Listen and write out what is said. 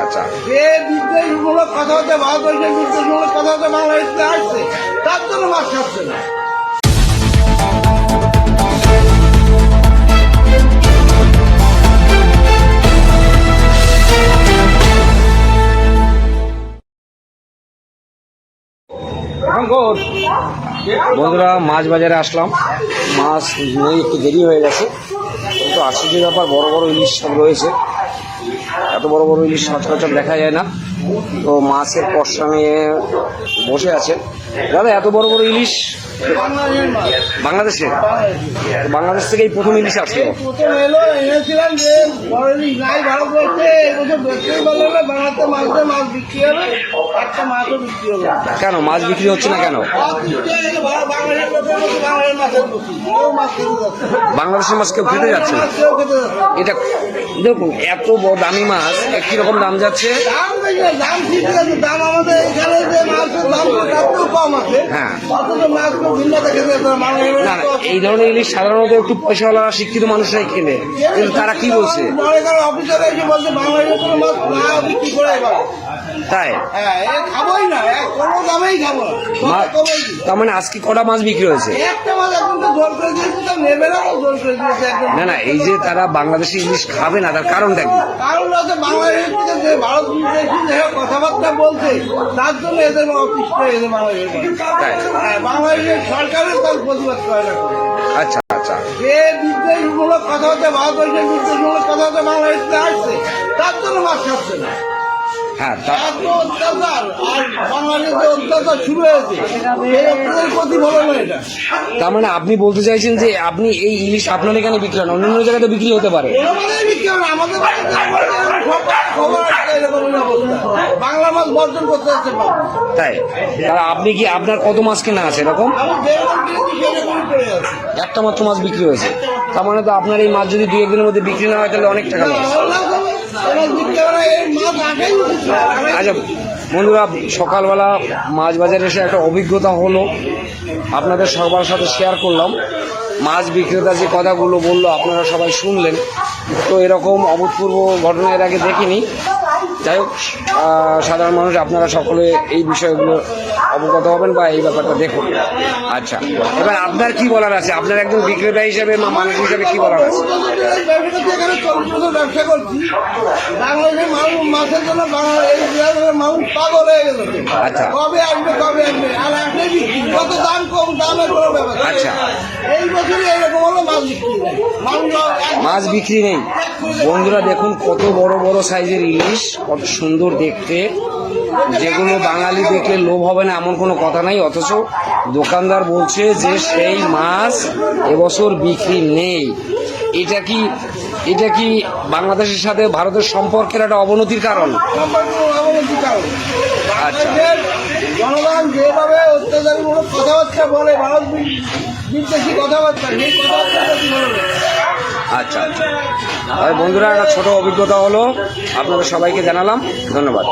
আচ্ছা। যে বিদ্বেষমূলক কথাবার্তা ভারতবর্ষের বিদ্বেষমূলক কথাবার্তা বাংলাদেশে আসছে তার জন্য মাছ খাচ্ছে না। বন্ধুরা মাছ বাজারে আসলাম, মাছ নেই, একটু দেরি হয়ে গেছে, কিন্তু আশ্চর্যের ব্যাপার বড় বড় ইলিশ সব রয়েছে। এত বড় বড় ইলিশ সচরাচর দেখা যায় না। তো মাছের পসরা নিয়ে বসে আছে। দাদা, এত বড় বড় ইলিশ বাংলাদেশে? বাংলাদেশ থেকে এই প্রথম ইলিশ আসলো? প্রথম এলো, এনেছিলাম যে বড় ইলিশ নাই ভারতবর্ষে, এবছর দেখতেই পারলো না বাংলাতে মাছ বিক্রি হবে, একটা মাছও বিক্রি হবে। কেন মাছ বিক্রি হচ্ছে না কেন? বাংলাদেশের মাছ কেউ খেতে যাচ্ছে না। এটা দেখুন, এত বড় দামি মাছ একই রকম দাম যাচ্ছে। দাম ঠিক আছে, দাম আমাদের এখানে যে মাছের দাম তার কম আছে। হ্যাঁ, অথচ মাছ ভিন্ন দেখে না না, এই ধরনের ইলিশ সাধারণত একটু পয়সাওয়ালা শিক্ষিত মানুষরাই কেনে, কিন্তু তারা কি বলছে? অফিসার এসে বলছে বাংলাদেশের কোনো মাছ না বিক্রি করে তাই? হ্যাঁ, খাবোই না, কোনো দামেই খাবো না। তার মানে আজকে কটা মাছ বিক্রি হয়েছে? একটা মাছ এখন তো জোর করে দিয়েছে, তো নেবে না, জোর করে দিয়েছে একদম। না না, এই যে তারা বাংলাদেশি ইলিশ খাবে না, তার কারণটা কি? কারণ হচ্ছে বাংলাদেশ থেকে যে ভারত বিদেশি যে কথাবার্তা বলছে তার জন্য এদের অতিষ্ঠ এদের বাংলাদেশের সরকারের তার প্রতিবাদ করে না। আচ্ছা আচ্ছা। যে বিদ্বেষমূলক কথাবার্তা ভারতবর্ষের বিদ্বেষমূলক কথাবার্তা বাংলাদেশে আসছে তার জন্য মাছ খাচ্ছে না। হ্যাঁ, অত্যাচার আর বাংলাদেশে অত্যাচার শুরু হয়েছে, এই অত্যাচারের প্রতিফলন এটা। তার মানে আপনি বলতে চাইছেন যে আপনি এই ইলিশ আপনার এখানে বিক্রি হন, অন্যান্য জায়গাতে বিক্রি হতে পারে? আমাদের বাংলা মাছ বর্জন করতে হচ্ছে। তাই? তাহলে আপনি কি, আপনার কত মাছ কেনা আছে এরকম? একটা মাত্র মাছ বিক্রি হয়েছে। তার মানে তো আপনার এই মাছ যদি 2-1 দিনের মধ্যে বিক্রি না হয় তাহলে অনেক টাকা লস। আচ্ছা বন্ধুরা, সকালবেলা মাছ বাজারে এসে একটা অভিজ্ঞতা হলো, আপনাদের সবার সাথে শেয়ার করলাম। মাছ বিক্রেতা যে কথাগুলো বললো আপনারা সবাই শুনলেন। তো এরকম অভূতপূর্ব ঘটনা এর আগে দেখিনি। যাই হোক, সাধারণ মানুষ আপনারা সকলে এই বিষয়গুলো অবগত হবেন বা এই ব্যাপারটা দেখুন। আচ্ছা, এবার আপনার কি বলার আছে? আপনার একজন বিক্রেতা হিসেবে বা মানুষ হিসেবে কি বলার আছে? ব্যবসা করছি, বাংলাদেশের মানুষ মাছের জন্য মানুষ পাগল হয়ে গেল। আচ্ছা, কবে আসবে কবে আসবে, আর আসলে বিক্রি কত দাম, কম দামের কোনো ব্যাপার। আচ্ছা, এই বছরই এরকম হলো, মাছ বিক্রি নেই। বন্ধুরা দেখুন, কত বড় বড় সাইজের ইলিশ, কত সুন্দর দেখতে, যেগুলো বাঙালি দেখলে লোভ হবে না এমন কোনো কথা নাই। অথচ দোকানদার বলছে যে সেই মাছ এবছর বিক্রি নেই। এটা কি বাংলাদেশের সাথে ভারতের সম্পর্কের একটা অবনতির কারণ? আচ্ছা, জনগণ যেভাবে অত্যাচারমূলক কথাবার্তা বলে, ভারত বিদ্বেষী কথাবার্তা, সেই কথাবার্তা। আচ্ছা আচ্ছা, বন্ধুরা একটা ছোট অভিজ্ঞতা হলো, আপনাদের সবাইকে জানালাম। ধন্যবাদ।